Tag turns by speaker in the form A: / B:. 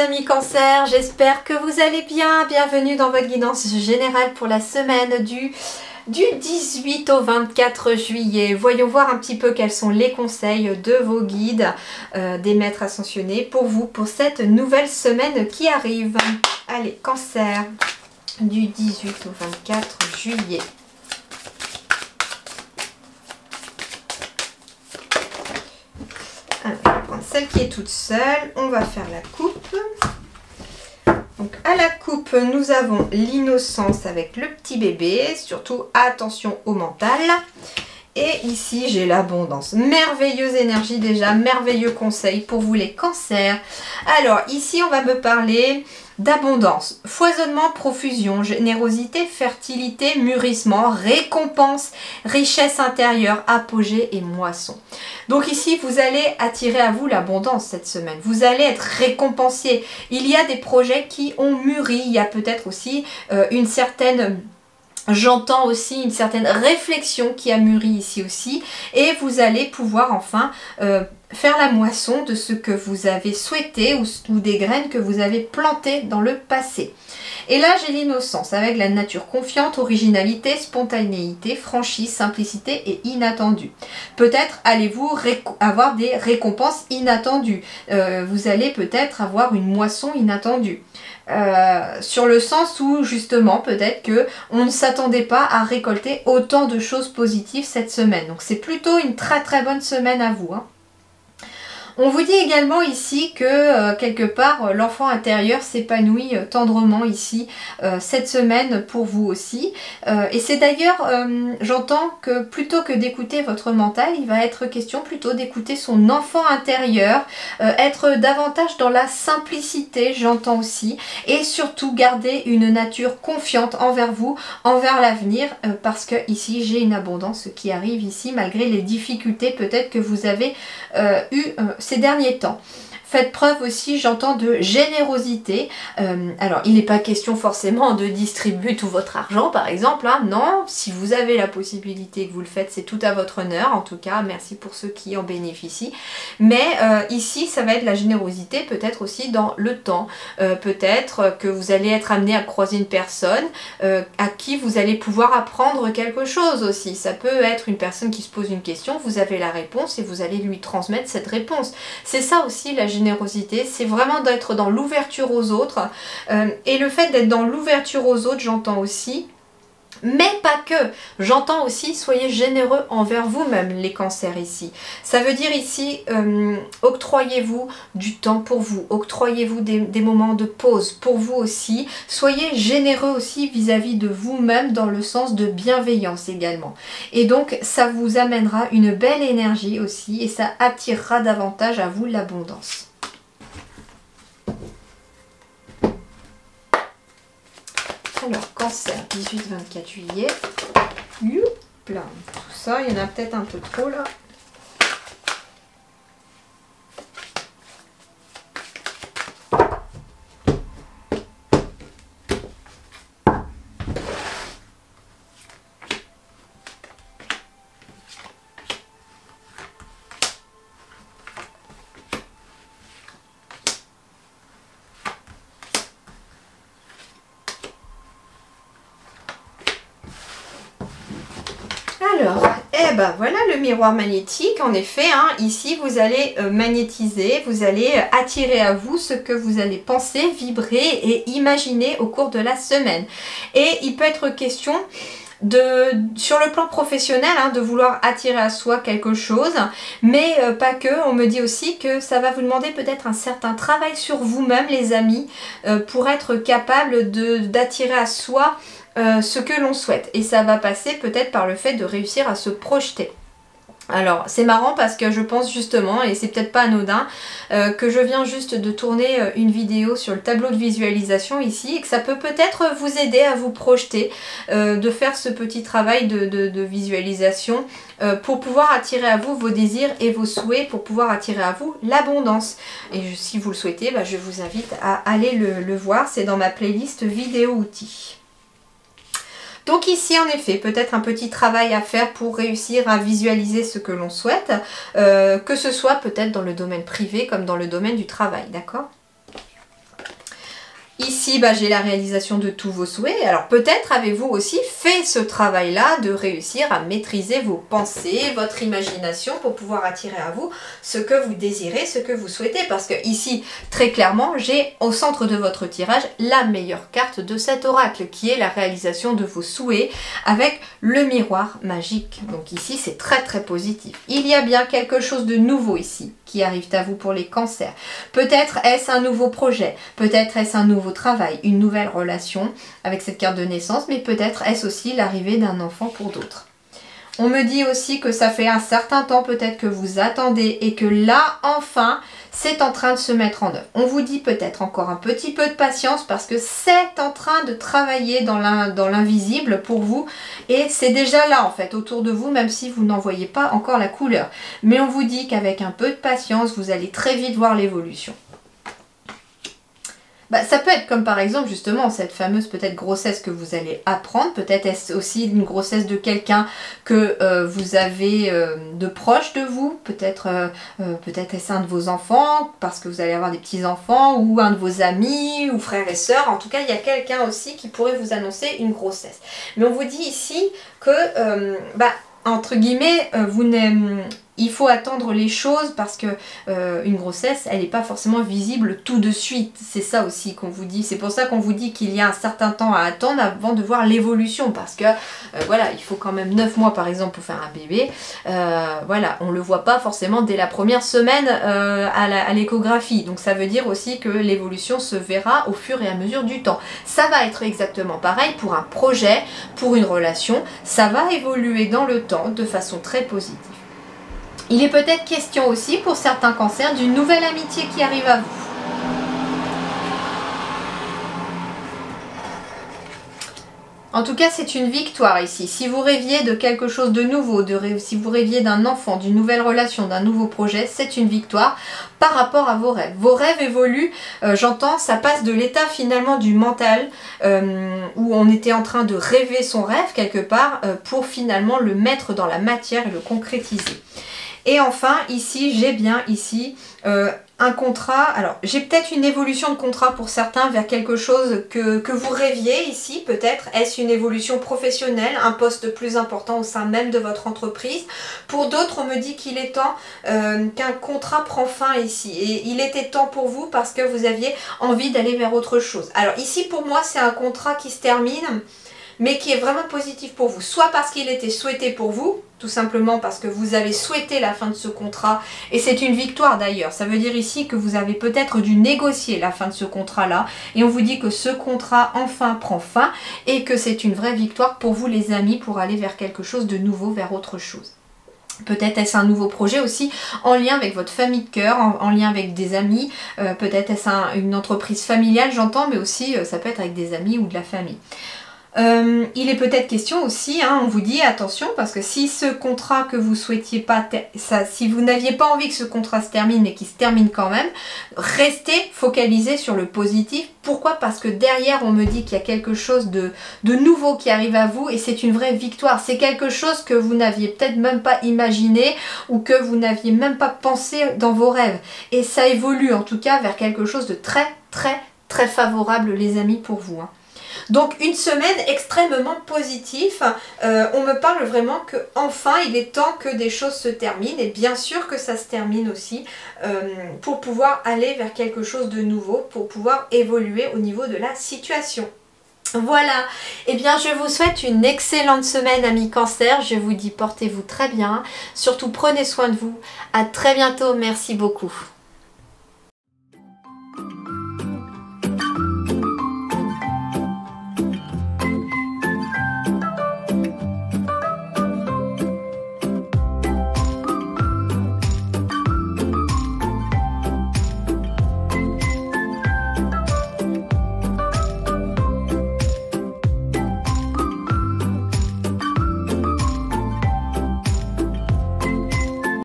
A: amis Cancer, j'espère que vous allez bien. Bienvenue dans votre guidance générale pour la semaine du 18 au 24 juillet. Voyons voir un petit peu quels sont les conseils de vos guides, des maîtres ascensionnés pour vous, pour cette nouvelle semaine qui arrive. Allez, Cancer, du 18 au 24 juillet. Alors, je vais prendre celle qui est toute seule. On va faire la coupe. Donc à la coupe, nous avons l'innocence avec le petit bébé. Surtout, attention au mental. Et ici, j'ai l'abondance. Merveilleuse énergie déjà, merveilleux conseil pour vous les cancers. Alors ici, on va me parler d'abondance, foisonnement, profusion, générosité, fertilité, mûrissement, récompense, richesse intérieure, apogée et moisson. Donc ici, vous allez attirer à vous l'abondance cette semaine. Vous allez être récompensé. Il y a des projets qui ont mûri. Il y a peut-être aussi une certaine... J'entends aussi une certaine réflexion qui a mûri ici aussi. Et vous allez pouvoir enfin... faire la moisson de ce que vous avez souhaité ou des graines que vous avez plantées dans le passé. Et là, j'ai l'innocence avec la nature confiante, originalité, spontanéité, franchise, simplicité et inattendu. Peut-être allez-vous avoir des récompenses inattendues. Vous allez peut-être avoir une moisson inattendue. Sur le sens où justement peut-être que on ne s'attendait pas à récolter autant de choses positives cette semaine. Donc c'est plutôt une très très bonne semaine à vous, hein. On vous dit également ici que quelque part l'enfant intérieur s'épanouit tendrement ici cette semaine pour vous aussi. Et c'est d'ailleurs, j'entends que plutôt que d'écouter votre mental, il va être question plutôt d'écouter son enfant intérieur, être davantage dans la simplicité, j'entends aussi, et surtout garder une nature confiante envers vous, envers l'avenir, parce que ici j'ai une abondance qui arrive ici malgré les difficultés peut-être que vous avez eu ces derniers temps. Faites preuve aussi, j'entends, de générosité. Alors, il n'est pas question forcément de distribuer tout votre argent, par exemple, hein. Non, si vous avez la possibilité que vous le faites, c'est tout à votre honneur. En tout cas, merci pour ceux qui en bénéficient. Mais ici, ça va être la générosité, peut-être aussi dans le temps. Peut-être que vous allez être amené à croiser une personne à qui vous allez pouvoir apprendre quelque chose aussi. Ça peut être une personne qui se pose une question, vous avez la réponse et vous allez lui transmettre cette réponse. C'est ça aussi la générosité, c'est vraiment d'être dans l'ouverture aux autres. Et le fait d'être dans l'ouverture aux autres, j'entends aussi, mais pas que, j'entends aussi, soyez généreux envers vous-même les cancers ici. Ça veut dire ici, octroyez-vous du temps pour vous, octroyez-vous des moments de pause pour vous aussi. Soyez généreux aussi vis-à-vis de vous-même dans le sens de bienveillance également. Et donc ça vous amènera une belle énergie aussi et ça attirera davantage à vous l'abondance. Alors, Cancer, 18-24 juillet. Youpla. Tout ça, il y en a peut-être un peu trop là. Alors, eh ben voilà le miroir magnétique, en effet, hein, ici vous allez magnétiser, vous allez attirer à vous ce que vous allez penser, vibrer et imaginer au cours de la semaine. Et il peut être question sur le plan professionnel, hein, de vouloir attirer à soi quelque chose, mais pas que. On me dit aussi que ça va vous demander peut-être un certain travail sur vous-même les amis, pour être capable d'attirer à soi ce que l'on souhaite. Et ça va passer peut-être par le fait de réussir à se projeter. Alors c'est marrant parce que je pense justement, et c'est peut-être pas anodin, que je viens juste de tourner une vidéo sur le tableau de visualisation ici et que ça peut peut-être vous aider à vous projeter, de faire ce petit travail de visualisation pour pouvoir attirer à vous vos désirs et vos souhaits, pour pouvoir attirer à vous l'abondance. Et si vous le souhaitez, je vous invite à aller le voir, c'est dans ma playlist vidéo outils. Donc ici, en effet, peut-être un petit travail à faire pour réussir à visualiser ce que l'on souhaite, que ce soit peut-être dans le domaine privé comme dans le domaine du travail, d'accord ? ici, bah, j'ai la réalisation de tous vos souhaits. Alors peut-être avez-vous aussi fait ce travail-là de réussir à maîtriser vos pensées, votre imagination pour pouvoir attirer à vous ce que vous désirez, ce que vous souhaitez. Parce que ici, très clairement, j'ai au centre de votre tirage la meilleure carte de cet oracle qui est la réalisation de vos souhaits avec le miroir magique. Donc ici, c'est très très positif. Il y a bien quelque chose de nouveau ici qui arrive à vous pour les cancers. Peut-être est-ce un nouveau projet, peut-être est-ce un nouveau travail, une nouvelle relation avec cette carte de naissance, mais peut-être est-ce aussi l'arrivée d'un enfant pour d'autres. On me dit aussi que ça fait un certain temps peut-être que vous attendez et que là, enfin, c'est en train de se mettre en œuvre. On vous dit peut-être encore un petit peu de patience parce que c'est en train de travailler dans l'invisible pour vous et c'est déjà là en fait autour de vous même si vous n'en voyez pas encore la couleur. Mais on vous dit qu'avec un peu de patience, vous allez très vite voir l'évolution. Bah, ça peut être comme par exemple justement cette fameuse peut-être grossesse que vous allez apprendre, peut-être est-ce aussi une grossesse de quelqu'un que vous avez de proche de vous, peut-être est-ce un de vos enfants parce que vous allez avoir des petits-enfants ou un de vos amis ou frères et sœurs, en tout cas il y a quelqu'un aussi qui pourrait vous annoncer une grossesse. Mais on vous dit ici que entre guillemets, il faut attendre les choses parce que une grossesse, elle n'est pas forcément visible tout de suite. C'est ça aussi qu'on vous dit. C'est pour ça qu'on vous dit qu'il y a un certain temps à attendre avant de voir l'évolution. Parce que voilà, il faut quand même 9 mois par exemple pour faire un bébé. Voilà, on ne le voit pas forcément dès la première semaine à l'échographie. Donc ça veut dire aussi que l'évolution se verra au fur et à mesure du temps. Ça va être exactement pareil pour un projet, pour une relation. Ça va évoluer dans le temps de façon très positive. Il est peut-être question aussi pour certains cancers d'une nouvelle amitié qui arrive à vous. En tout cas, c'est une victoire ici. Si vous rêviez de quelque chose de nouveau, si vous rêviez d'un enfant, d'une nouvelle relation, d'un nouveau projet, c'est une victoire par rapport à vos rêves. Vos rêves évoluent, j'entends, ça passe de l'état finalement du mental, où on était en train de rêver son rêve quelque part, pour finalement le mettre dans la matière et le concrétiser. Et enfin, ici, j'ai bien ici un contrat. Alors, j'ai peut-être une évolution de contrat pour certains vers quelque chose que vous rêviez ici. Peut-être est-ce une évolution professionnelle, un poste plus important au sein même de votre entreprise. Pour d'autres, on me dit qu'il est temps qu'un contrat prend fin ici. Et il était temps pour vous parce que vous aviez envie d'aller vers autre chose. Alors ici, pour moi, c'est un contrat qui se termine, mais qui est vraiment positif pour vous. Soit parce qu'il était souhaité pour vous, tout simplement parce que vous avez souhaité la fin de ce contrat, et c'est une victoire d'ailleurs. Ça veut dire ici que vous avez peut-être dû négocier la fin de ce contrat-là, et on vous dit que ce contrat enfin prend fin, et que c'est une vraie victoire pour vous les amis, pour aller vers quelque chose de nouveau, vers autre chose. Peut-être est-ce un nouveau projet aussi en lien avec votre famille de cœur, en lien avec des amis, peut-être est-ce une entreprise familiale, j'entends, mais aussi ça peut être avec des amis ou de la famille. Il est peut-être question aussi, on vous dit attention, parce que si ce contrat que vous souhaitiez pas, si vous n'aviez pas envie que ce contrat se termine mais qu'il se termine quand même, restez focalisé sur le positif. Pourquoi? Parce que derrière on me dit qu'il y a quelque chose de nouveau qui arrive à vous et c'est une vraie victoire. C'est quelque chose que vous n'aviez peut-être même pas imaginé ou que vous n'aviez même pas pensé dans vos rêves. Et ça évolue en tout cas vers quelque chose de très très très favorable les amis pour vous. Donc une semaine extrêmement positive, on me parle vraiment que enfin il est temps que des choses se terminent et bien sûr que ça se termine aussi pour pouvoir aller vers quelque chose de nouveau, pour pouvoir évoluer au niveau de la situation. Voilà, et bien je vous souhaite une excellente semaine amis Cancer, je vous dis portez-vous très bien, surtout prenez soin de vous, à très bientôt, merci beaucoup.